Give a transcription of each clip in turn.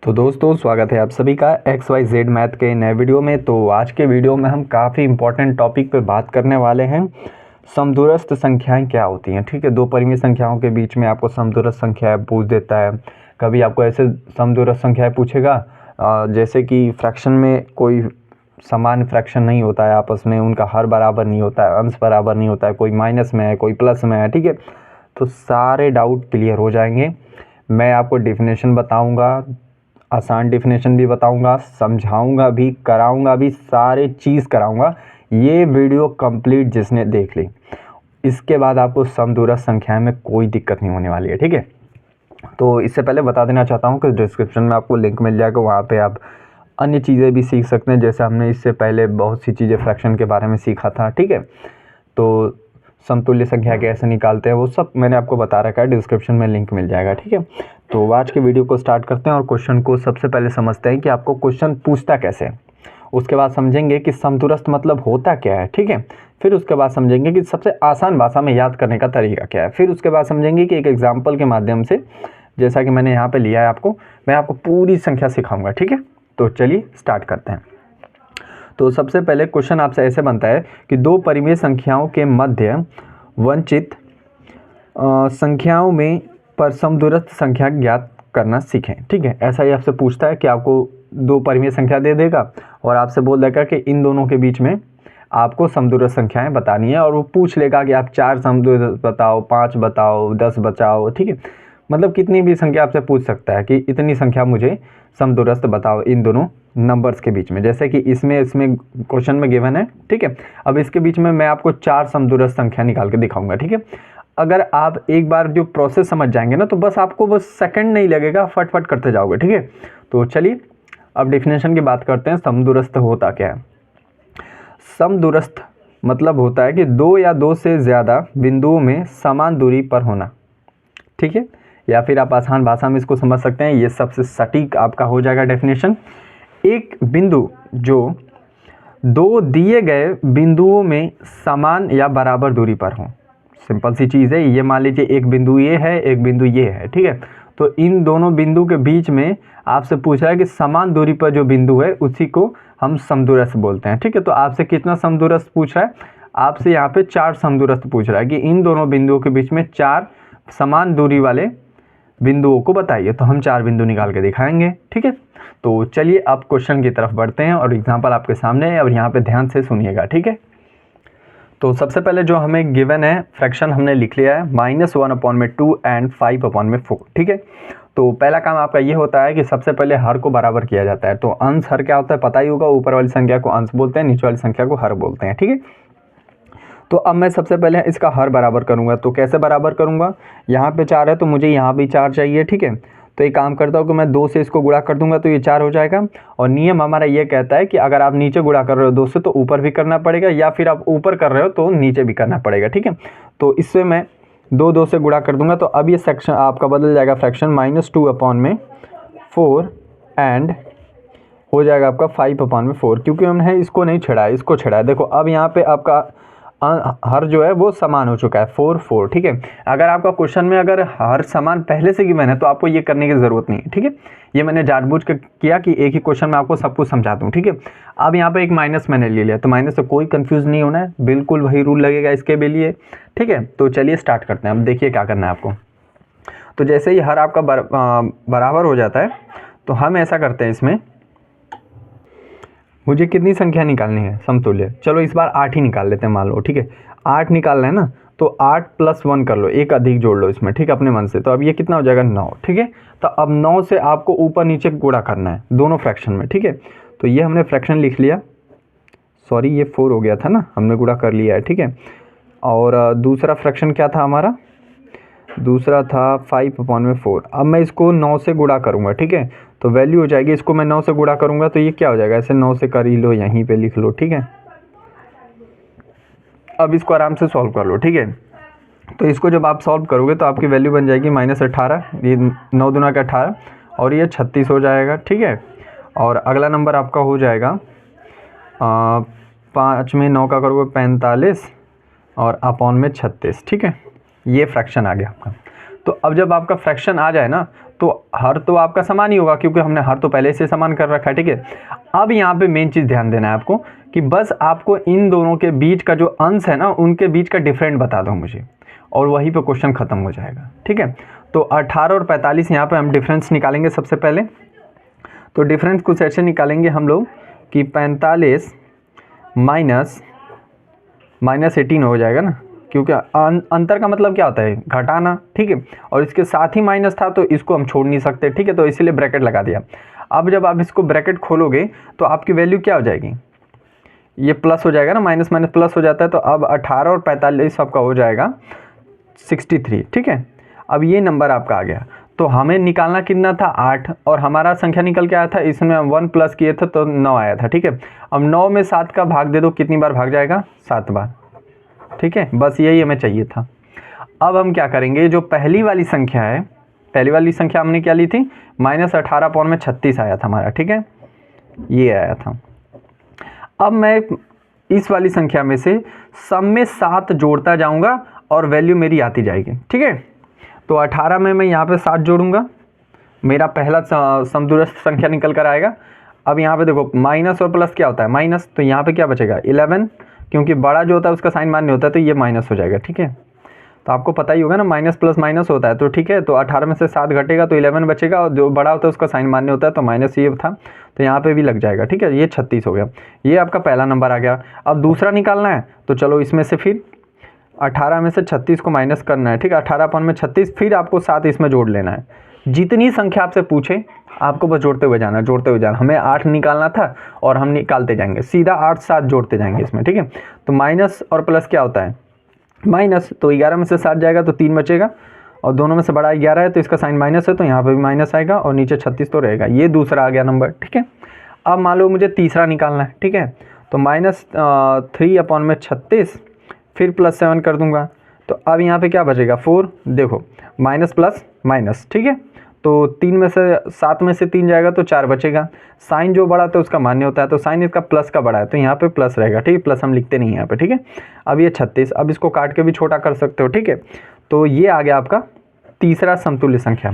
तो दोस्तों स्वागत है आप सभी का XYZ मैथ के नए वीडियो में। तो आज के वीडियो में हम काफ़ी इंपॉर्टेंट टॉपिक पे बात करने वाले हैं। समदूरस्थ संख्याएं क्या होती हैं, ठीक है। दो परिमेय संख्याओं के बीच में आपको समदूरस्थ संख्याएं पूछ देता है। कभी आपको ऐसे समदूरस्थ संख्याएं पूछेगा जैसे कि फ्रैक्शन में कोई समान फ्रैक्शन नहीं होता है, आपस में उनका हर बराबर नहीं होता है, अंश बराबर नहीं होता है, कोई माइनस में है कोई प्लस में है, ठीक है। तो सारे डाउट क्लियर हो जाएंगे। मैं आपको डेफिनेशन बताऊंगा, आसान डेफिनेशन भी बताऊंगा, समझाऊंगा भी, कराऊंगा भी, सारे चीज़ कराऊंगा। ये वीडियो कंप्लीट जिसने देख ली, इसके बाद आपको समदूरस्थ संख्याएं में कोई दिक्कत नहीं होने वाली है, ठीक है। तो इससे पहले बता देना चाहता हूँ कि डिस्क्रिप्शन में आपको लिंक मिल जाएगा, वहाँ पे आप अन्य चीज़ें भी सीख सकते हैं। जैसे हमने इससे पहले बहुत सी चीज़ें फ्रैक्शन के बारे में सीखा था, ठीक है। तो समतुल्य संख्या कैसे निकालते हैं वो सब मैंने आपको बता रखा है, डिस्क्रिप्शन में लिंक मिल जाएगा, ठीक है। तो आज के वीडियो को स्टार्ट करते हैं और क्वेश्चन को सबसे पहले समझते हैं कि आपको क्वेश्चन पूछता कैसे है। उसके बाद समझेंगे कि समदूरस्थ मतलब होता क्या है, ठीक है। फिर उसके बाद समझेंगे कि सबसे आसान भाषा में याद करने का तरीका क्या है। फिर उसके बाद समझेंगे कि एक एग्जाम्पल के माध्यम से, जैसा कि मैंने यहाँ पे लिया है आपको, मैं आपको पूरी संख्या सिखाऊंगा, ठीक है। तो चलिए स्टार्ट करते हैं। तो सबसे पहले क्वेश्चन आपसे ऐसे बनता है कि दो परिमेय संख्याओं के मध्य वंचित संख्याओं में पर समदूरस्थ संख्या ज्ञात करना सीखें, ठीक है। ऐसा ही आपसे पूछता है कि आपको दो परिमेय संख्या दे देगा और आपसे बोल देगा कि इन दोनों के बीच में आपको समदूरस्थ संख्याएं बतानी है, और वो पूछ लेगा कि आप 4 समदूरस्थ बताओ, 5 बताओ, 10 बताओ, ठीक है। मतलब कितनी भी संख्या आपसे पूछ सकता है कि इतनी संख्या मुझे समदूरस्थ बताओ इन दोनों नंबर्स के बीच में। जैसे कि इसमें क्वेश्चन में गिवन है, ठीक है। अब इसके बीच में मैं आपको 4 समदूरस्थ संख्या निकाल के दिखाऊंगा, ठीक है। अगर आप एक बार जो प्रोसेस समझ जाएंगे ना, तो बस आपको बस सेकंड नहीं लगेगा, फटफट करते जाओगे, ठीक है। तो चलिए अब डेफिनेशन की बात करते हैं। समदूरस्थ होता क्या है? समदूरस्थ मतलब होता है कि दो या दो से ज़्यादा बिंदुओं में समान दूरी पर होना, ठीक है। या फिर आप आसान भाषा में इसको समझ सकते हैं, ये सबसे सटीक आपका हो जाएगा डेफिनेशन। एक बिंदु जो दो दिए गए बिंदुओं में समान या बराबर दूरी पर हो। सिंपल सी चीज़ है। ये मान लीजिए एक बिंदु ये है, एक बिंदु ये है, ठीक है। तो इन दोनों बिंदु के बीच में आपसे पूछ रहा है कि समान दूरी पर जो बिंदु है उसी को हम समदूरस्थ बोलते हैं, ठीक है। तो आपसे कितना समदूरस्थ पूछ रहा है? आपसे यहाँ पे 4 समदूरस्थ पूछ रहा है कि इन दोनों बिंदुओं के बीच में 4 समान दूरी वाले बिंदुओं को बताइए। तो हम 4 बिंदु निकाल के दिखाएंगे, ठीक है। तो चलिए अब क्वेश्चन की तरफ बढ़ते हैं और एग्जाम्पल आपके सामने है, और यहाँ पे ध्यान से सुनिएगा, ठीक है। तो सबसे पहले जो हमें गिवन है फ्रैक्शन हमने लिख लिया है, -1/2 एंड 5/4, ठीक है। तो पहला काम आपका ये होता है कि सबसे पहले हर को बराबर किया जाता है। तो अंश हर क्या होता है पता ही होगा, ऊपर वाली संख्या को अंश बोलते हैं, नीचे वाली संख्या को हर बोलते हैं, ठीक है। तो अब मैं सबसे पहले इसका हर बराबर करूंगा। तो कैसे बराबर करूंगा? यहाँ पे 4 है तो मुझे यहाँ भी 4 चाहिए, ठीक है। तो एक काम करता हूँ कि मैं 2 से इसको गुणा कर दूंगा तो ये 4 हो जाएगा। और नियम हमारा ये कहता है कि अगर आप नीचे गुणा कर रहे हो 2 से तो ऊपर भी करना पड़ेगा, या फिर आप ऊपर कर रहे हो तो नीचे भी करना पड़ेगा, ठीक है। तो इससे मैं 2 से गुणा कर दूंगा। तो अब ये सेक्शन आपका बदल जाएगा फ्रैक्शन -2/4 एंड हो जाएगा आपका 5/4, क्योंकि हमने इसको नहीं छेड़ा है, इसको छेड़ा है। देखो अब यहाँ पे आपका हर जो है वो समान हो चुका है, 4 ठीक है। अगर आपका क्वेश्चन में अगर हर समान पहले से गिवन है तो आपको ये करने की ज़रूरत नहीं है, ठीक है। ये मैंने जानबूझ के किया कि एक ही क्वेश्चन में आपको सब कुछ समझा दूँ, ठीक है। अब यहाँ पे एक माइनस मैंने ले लिया, तो माइनस से कोई कंफ्यूज नहीं होना है, बिल्कुल वही रूल लगेगा इसके भी लिए, ठीक है। तो चलिए स्टार्ट करते हैं। अब देखिए क्या करना है आपको। तो जैसे ही हर आपका बराबर हो जाता है तो हम ऐसा करते हैं, इसमें मुझे कितनी संख्या निकालनी है समतुल्य? चलो इस बार 8 ही निकाल लेते हैं, मान लो, ठीक है। 8 निकालना है ना, तो 8 + 1 कर लो, एक अधिक जोड़ लो इसमें, ठीक है, अपने मन से। तो अब ये कितना हो जाएगा? 9, ठीक है। तो अब 9 से आपको ऊपर नीचे गुणा करना है दोनों फ्रैक्शन में, ठीक है। तो ये हमने फ्रैक्शन लिख लिया, सॉरी ये 4 हो गया था ना, हमने गुणा कर लिया है, ठीक है। और दूसरा फ्रैक्शन क्या था हमारा? दूसरा था 5/4। अब मैं इसको 9 से गुणा करूँगा, ठीक है। तो वैल्यू हो जाएगी, इसको मैं 9 से गुणा करूँगा तो ये क्या हो जाएगा? ऐसे 9 से कर ही लो, यहीं पे लिख लो, ठीक है। अब इसको आराम से सॉल्व कर लो, ठीक है। तो इसको जब आप सॉल्व करोगे तो आपकी वैल्यू बन जाएगी -18, ये 9 दूना का 18, और ये 36 हो जाएगा, ठीक है। और अगला नंबर आपका हो जाएगा 5 में 9 का करोगे 45 और अपॉन में 36, ठीक है। ये फ्रैक्शन आ गया आपका। तो अब जब आपका फ्रैक्शन आ जाए ना, तो हर तो आपका समान ही होगा, क्योंकि हमने हर तो पहले से समान कर रखा है, ठीक है। अब यहाँ पे मेन चीज़ ध्यान देना है आपको कि बस आपको इन दोनों के बीच का जो अंश है ना, उनके बीच का डिफरेंट बता दो मुझे, और वहीं पे क्वेश्चन ख़त्म हो जाएगा, ठीक है। तो 18 और 45 यहाँ पे हम डिफरेंस निकालेंगे सबसे पहले। तो डिफरेंस कुछ ऐसे निकालेंगे हम लोग कि 45 माइनस 18 हो जाएगा ना, क्योंकि अंतर का मतलब क्या होता है, घटाना, ठीक है। और इसके साथ ही माइनस था तो इसको हम छोड़ नहीं सकते, ठीक है, तो इसीलिए ब्रैकेट लगा दिया। अब जब आप इसको ब्रैकेट खोलोगे तो आपकी वैल्यू क्या हो जाएगी, ये प्लस हो जाएगा ना, माइनस माइनस प्लस हो जाता है। तो अब 18 और 45 आपका हो जाएगा 63, ठीक है। अब ये नंबर आपका आ गया। तो हमें निकालना कितना था, 8, और हमारा संख्या निकल के आया था, इसमें हम 1 प्लस किए थे तो 9 आया था, ठीक है। अब 9 में 7 का भाग दे दो, कितनी बार भाग जाएगा, 7 बार, ठीक है। बस यही हमें चाहिए था। अब हम क्या करेंगे, जो पहली वाली संख्या है, पहली वाली संख्या हमने क्या ली थी, -18/36 आया था हमारा, ठीक है, ये आया था। अब मैं इस वाली संख्या में से सब में 7 जोड़ता जाऊंगा और वैल्यू मेरी आती जाएगी, ठीक है। तो 18 में मैं यहाँ पे 7 जोड़ूंगा, मेरा पहला समदूरस्थ संख्या निकल कर आएगा। अब यहाँ पे देखो माइनस और प्लस क्या होता है, माइनस, तो यहाँ पे क्या बचेगा 11, क्योंकि बड़ा जो होता है उसका साइन मान्य होता है, तो ये माइनस हो जाएगा, ठीक है। तो आपको पता ही होगा ना, माइनस प्लस माइनस होता है, तो ठीक है। तो 18 में से 7 घटेगा तो 11 बचेगा, और जो बड़ा होता है उसका साइन मान्य होता है, तो माइनस ये था, तो यहाँ पे भी लग जाएगा, ठीक है। ये 36 हो गया, ये आपका पहला नंबर आ गया। अब दूसरा निकालना है, तो चलो इसमें से फिर 18 में से 36 को माइनस करना है, ठीक है। 18/36, फिर आपको 7 इसमें जोड़ लेना है। जितनी संख्या आपसे पूछे आपको बस जोड़ते हुए जाना, जोड़ते हुए जाना। हमें 8 निकालना था और हम निकालते जाएंगे, सीधा 8 7 जोड़ते जाएंगे इसमें, ठीक है। तो माइनस और प्लस क्या होता है, माइनस, तो 11 में से 7 जाएगा तो 3 बचेगा, और दोनों में से बड़ा 11 है तो इसका साइन माइनस है, तो यहाँ पे भी माइनस आएगा, और नीचे 36 तो रहेगा। ये दूसरा आ गया नंबर, ठीक है। अब मान लो मुझे तीसरा निकालना है, ठीक है। तो -3/36, फिर +7 कर दूंगा, तो अब यहाँ पे क्या बचेगा 4, देखो माइनस प्लस माइनस, ठीक है। तो 3 में से 7 में से 3 जाएगा तो 4 बचेगा। साइन जो बड़ा था उसका मान्य होता है, तो साइन इसका प्लस का बड़ा है, तो यहाँ पे प्लस रहेगा, ठीक है। प्लस हम लिखते नहीं है यहाँ पे, ठीक है। अब ये 36, अब इसको काट के भी छोटा कर सकते हो, ठीक है। तो ये आ गया आपका तीसरा समतुल्य संख्या।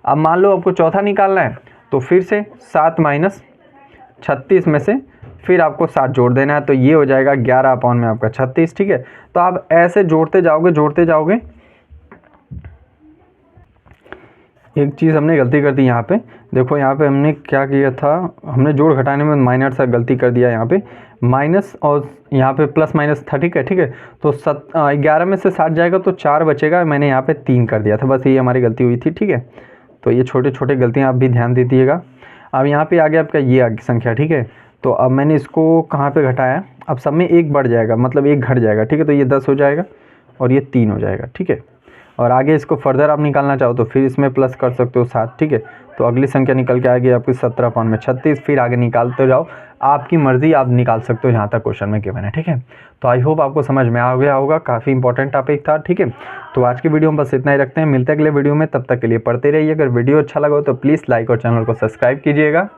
अब मान लो आपको चौथा निकालना है, तो फिर से 7 माइनस 36 में से फिर आपको 7 जोड़ देना है, तो ये हो जाएगा 11 में आपका 36, ठीक है। तो आप ऐसे जोड़ते जाओगे जोड़ते जाओगे। एक चीज़ हमने गलती कर दी यहाँ पे, देखो यहाँ पे हमने क्या किया था, हमने जोड़ घटाने में माइनर सा गलती कर दिया, यहाँ पे माइनस और यहाँ पे प्लस माइनस था, ठीक है, ठीक है। तो 11 में से 7 जाएगा तो 4 बचेगा, मैंने यहाँ पे 3 कर दिया था, बस ये हमारी गलती हुई थी, ठीक है। तो ये छोटे छोटे गलतियाँ आप भी ध्यान दे दीजिएगा। अब यहाँ पे आ गया आपका ये संख्या, ठीक है। तो अब मैंने इसको कहाँ पे घटाया, अब सब में 1 बढ़ जाएगा, मतलब 1 घट जाएगा, ठीक है। तो ये 10 हो जाएगा और ये 3 हो जाएगा, ठीक है। और आगे इसको फर्दर आप निकालना चाहो तो फिर इसमें प्लस कर सकते हो 7, ठीक है। तो अगली संख्या निकल के आएगी आपकी 17/36, फिर आगे निकालते जाओ, आपकी मर्ज़ी, आप निकाल सकते हो जहाँ तक क्वेश्चन में गिवन है, ठीक है। तो आई होप आपको समझ में आ गया होगा, काफ़ी इंपॉर्टेंट टॉपिक था, ठीक है। तो आज की वीडियो में बस इतना ही रखते हैं, मिलते हैं अगले वीडियो में, तब तक के लिए पढ़ते रहिए। अगर वीडियो अच्छा लगा हो तो प्लीज़ लाइक और चैनल को सब्सक्राइब कीजिएगा।